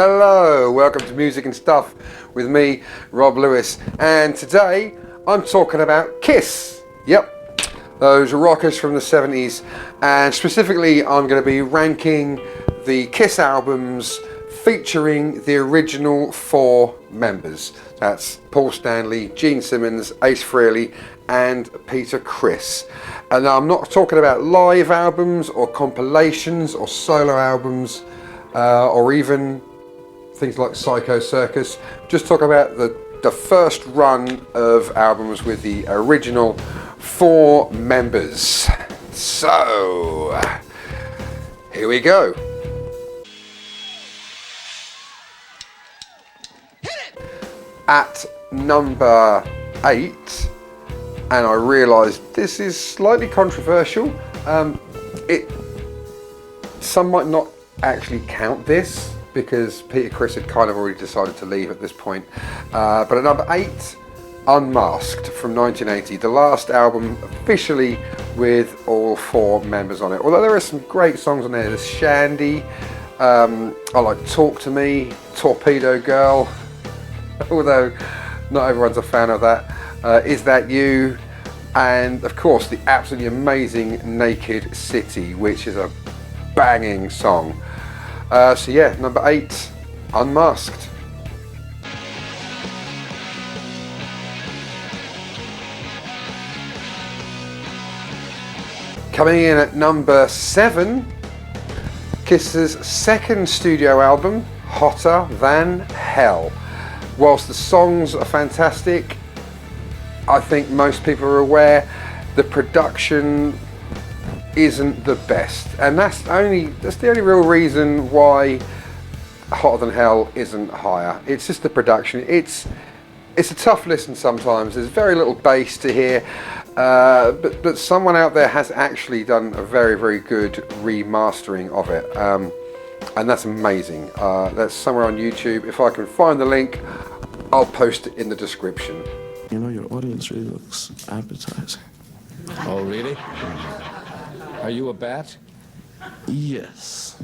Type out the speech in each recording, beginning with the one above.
Hello, welcome to Music and Stuff with me, Rob Lewis, and today I'm talking about Kiss. Yep, those rockers from the 70s, and specifically I'm going to be ranking the Kiss albums featuring the original four members. That's Paul Stanley, Gene Simmons, Ace Frehley and Peter Criss. And I'm not talking about live albums or compilations or solo albums or even things like Psycho Circus. Just talk about the first run of albums with the original four members. So, here we go. At number 8, and I realised this is slightly controversial. Some might not actually count this because Peter Criss had kind of already decided to leave at this point. But at number 8, Unmasked from 1980, the last album officially with all four members on it. Although there are some great songs on there. There's Shandy, I like Talk to Me, Torpedo Girl, although not everyone's a fan of that. Is That You? And of course the absolutely amazing Naked City, which is a banging song. So yeah, number 8, Unmasked. Coming in at number 7, Kiss's second studio album, Hotter Than Hell. Whilst the songs are fantastic, I think most people are aware the production isn't the best, and that's the only real reason why Hotter Than Hell isn't higher. It's just the production. It's a tough listen sometimes. There's very little bass to hear, but someone out there has actually done a very, very good remastering of it, and that's amazing. That's somewhere on YouTube. If I can find the link, I'll post it in the description. You know, your audience really looks appetizing. Oh, really? Are you a bat? Yes.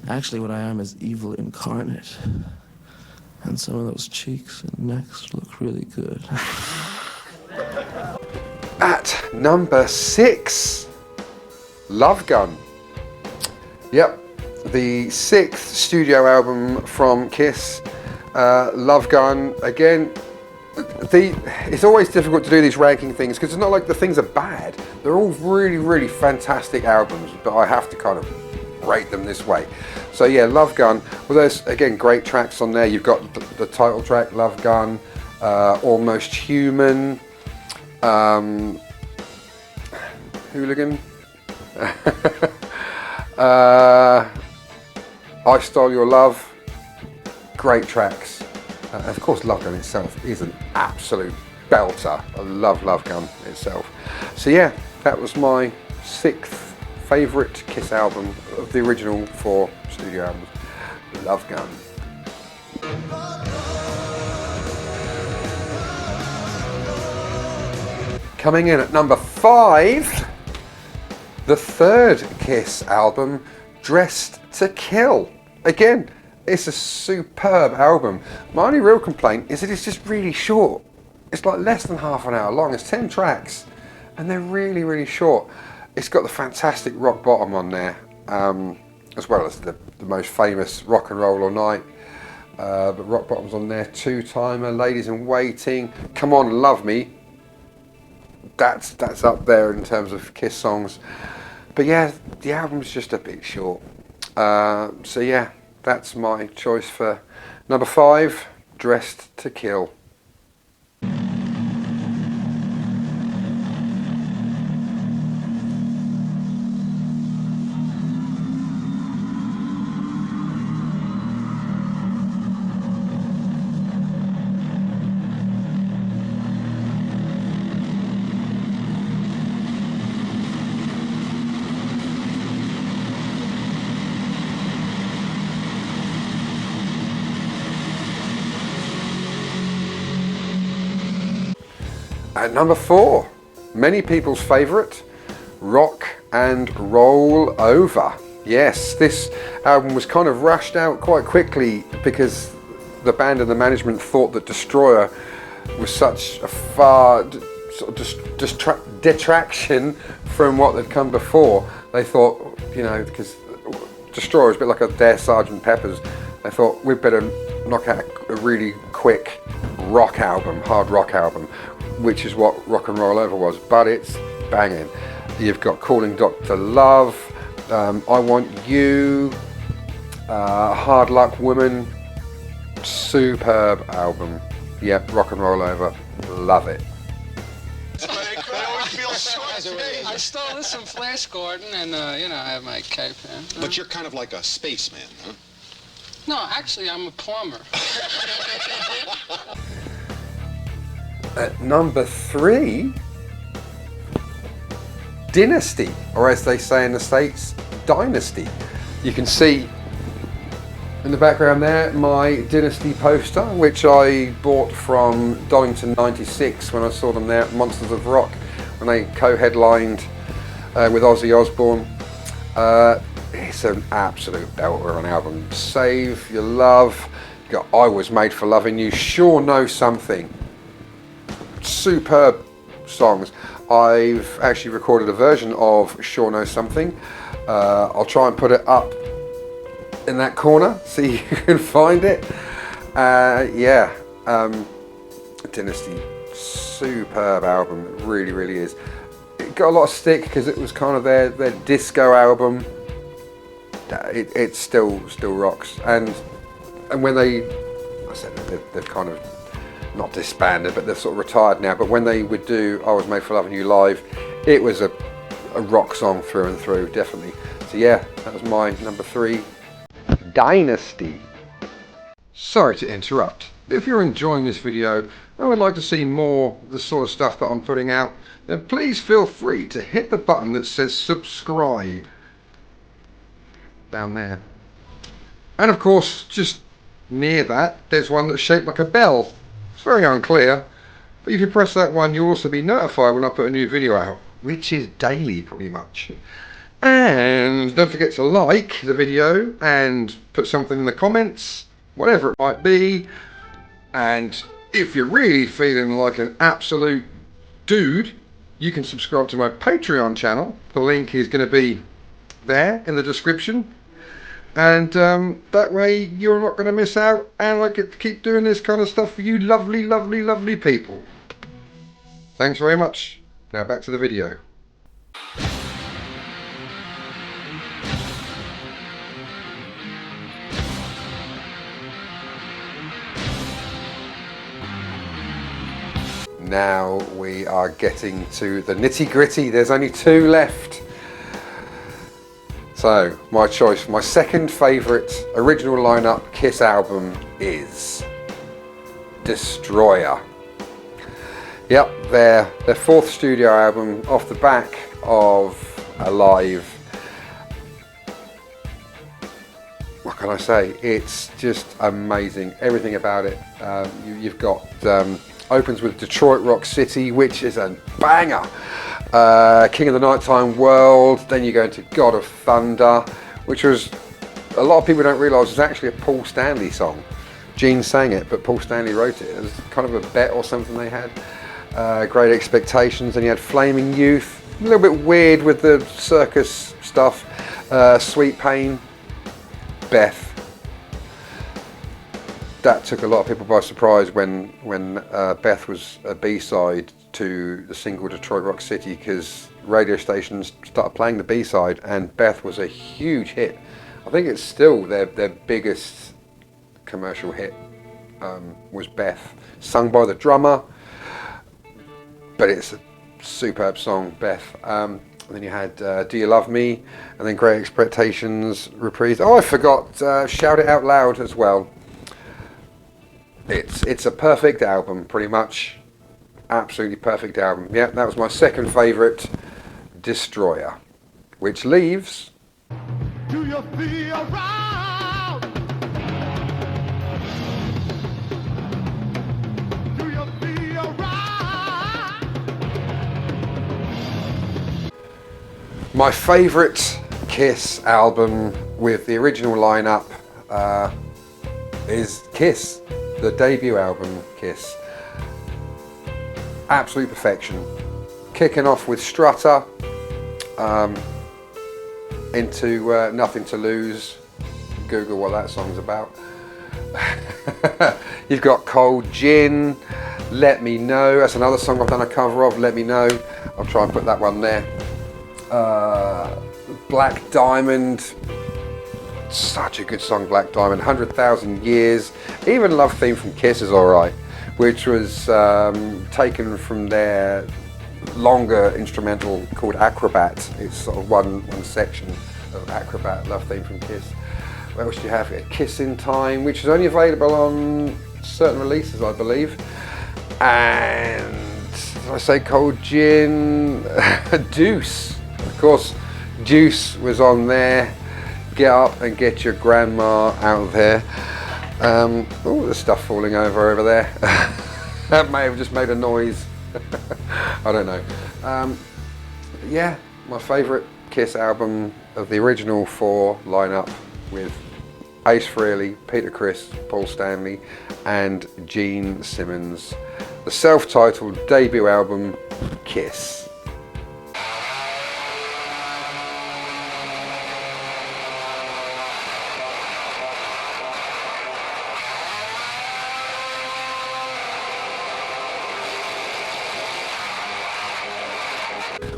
Actually, what I am is evil incarnate. And some of those cheeks and necks look really good. At number 6, Love Gun. Yep, the 6th studio album from Kiss, Love Gun. Again, it's always difficult to do these ranking things because it's not like the things are bad. They're all really, really fantastic albums, but I have to kind of rate them this way. So yeah, Love Gun. Well, there's again great tracks on there. You've got the title track, Love Gun, Almost Human, Hooligan, I Stole Your Love. Great tracks. Of course, Love Gun itself is an absolute belter. I love Love Gun itself. So yeah, that was my 6th favourite Kiss album of the original 4 studio albums, Love Gun. Coming in at number 5, the 3rd Kiss album, Dressed to Kill. Again, it's a superb album. My only real complaint is that it's just really short. It's like less than half an hour long. It's 10 tracks and they're really, really short. It's got the fantastic Rock Bottom on there, as well as the most famous Rock and Roll All Night. But Rock Bottom's on there, Two-Timer, Ladies in Waiting, Come On and Love Me. That's up there in terms of Kiss songs. But yeah, the album's just a bit short. So yeah, that's my choice for number 5, Dressed to Kill. At number 4, many people's favourite, Rock and Roll Over. Yes, this album was kind of rushed out quite quickly because the band and the management thought that Destroyer was such a far sort of detraction from what had come before. They thought, you know, because Destroyer is a bit like a Dare Sgt. Pepper's, they thought we'd better knock out a really quick rock album, hard rock album, which is what Rock and Roll Over was, but it's banging. You've got Calling Dr. Love, I Want You, Hard Luck Woman, superb album. Yep, Rock and Roll Over, love it. I stole this from Flash Gordon, and you know, I have my cape here. But you're kind of like a spaceman, huh? No, actually, I'm a plumber. At number 3, Dynasty, or as they say in the States, Dynasty. You can see in the background there my Dynasty poster, which I bought from Donington 96 when I saw them there at Monsters of Rock, when they co-headlined with Ozzy Osbourne. It's an absolute belter of an album. Save Your Love, you got I Was Made for Loving You, Sure Know Something. Superb songs. I've actually recorded a version of Sure Know Something. I'll try and put it up in that corner so you can find it. Dynasty, superb album, it really, really is. It got a lot of stick because it was kind of their disco album. It still rocks, and when I said they've kind of not disbanded, but they're sort of retired now, but when they would do I Was Made for Loving You live, it was a rock song through and through, definitely. So yeah, that was my number 3, Dynasty. Sorry to interrupt. If you're enjoying this video and would like to see more of the sort of stuff that I'm putting out, then please feel free to hit the button that says subscribe down there. And of course, just near that, there's one that's shaped like a bell. It's very unclear, but if you press that one, you'll also be notified when I put a new video out, which is daily pretty much. And don't forget to like the video and put something in the comments, whatever it might be. And if you're really feeling like an absolute dude, you can subscribe to my Patreon channel. The link is going to be there in the description. And that way you're not going to miss out, and I get to keep doing this kind of stuff for you lovely, lovely, lovely people. Thanks very much. Now back to the video. Now we are getting to the nitty gritty. There's only 2 left. So my choice, my second favourite original lineup Kiss album is Destroyer. Yep, their 4th studio album off the back of Alive. What can I say? It's just amazing. Everything about it. You've got opens with Detroit Rock City, which is a banger. King of the Nighttime World. Then you go into God of Thunder, which was, a lot of people don't realise, was actually a Paul Stanley song. Gene sang it, but Paul Stanley wrote it. It was kind of a bet or something they had. Great Expectations. And you had Flaming Youth. A little bit weird with the circus stuff. Sweet Pain. Beth. That took a lot of people by surprise when Beth was a B-side to the single Detroit Rock City, because radio stations started playing the B-side and Beth was a huge hit. I think it's still their biggest commercial hit, was Beth, sung by the drummer, but it's a superb song, Beth. And then you had Do You Love Me, and then Great Expectations reprise. Oh, I forgot Shout It Out Loud as well. It's a perfect album, pretty much. Absolutely perfect album. Yeah, that was my second favourite, Destroyer, which leaves. Do you feel around? Do you feel around? My favourite Kiss album with the original lineup is Kiss, the debut album, Kiss. Absolute perfection. Kicking off with Strutter into Nothing to Lose. Google what that song's about. You've got Cold Gin, Let Me Know. That's another song I've done a cover of, Let Me Know. I'll try and put that one there. Black Diamond. Such a good song, Black Diamond. 100,000 Years. Even Love Theme from Kiss is alright, which was taken from their longer instrumental called Acrobat. It's sort of one section of Acrobat, Love Theme from Kiss. What else do you have here? Kiss in Time, which is only available on certain releases, I believe. And did I say Cold Gin? Deuce. Of course, Deuce was on there. Get up and get your grandma out of here. Oh, there's stuff falling over there. That may have just made a noise. I don't know. Yeah, my favourite Kiss album of the original 4 lineup with Ace Frehley, Peter Criss, Paul Stanley and Gene Simmons. The self-titled debut album, Kiss.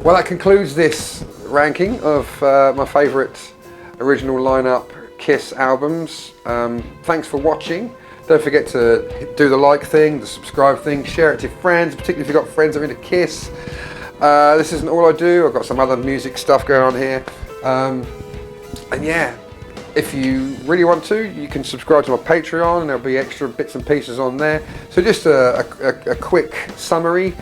Well, that concludes this ranking of my favourite original lineup Kiss albums. Thanks for watching. Don't forget to do the like thing, the subscribe thing, share it to your friends, particularly if you've got friends that are into Kiss. This isn't all I do. I've got some other music stuff going on here. And yeah, if you really want to, you can subscribe to my Patreon and there'll be extra bits and pieces on there. So just a quick summary.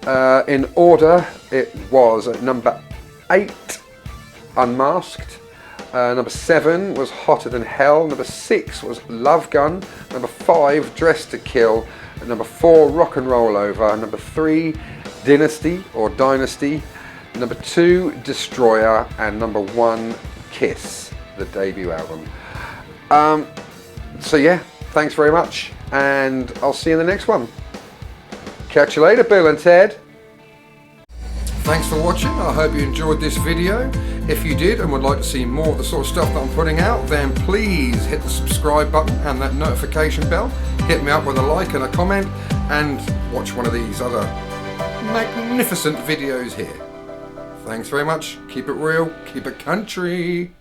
In order, it was at number 8, Unmasked. Number 7 was Hotter Than Hell. Number 6 was Love Gun. Number 5, Dressed to Kill. And number 4, Rock and Roll Over. Number 3, Dynasty or Dynasty. Number 2, Destroyer. And number 1, Kiss, the debut album. So yeah, thanks very much, and I'll see you in the next one. Catch you later, Bill and Ted. Thanks for watching. I hope you enjoyed this video. If you did and would like to see more of the sort of stuff that I'm putting out, then please hit the subscribe button and that notification bell. Hit me up with a like and a comment, and watch one of these other magnificent videos here. Thanks very much. Keep it real. Keep it country.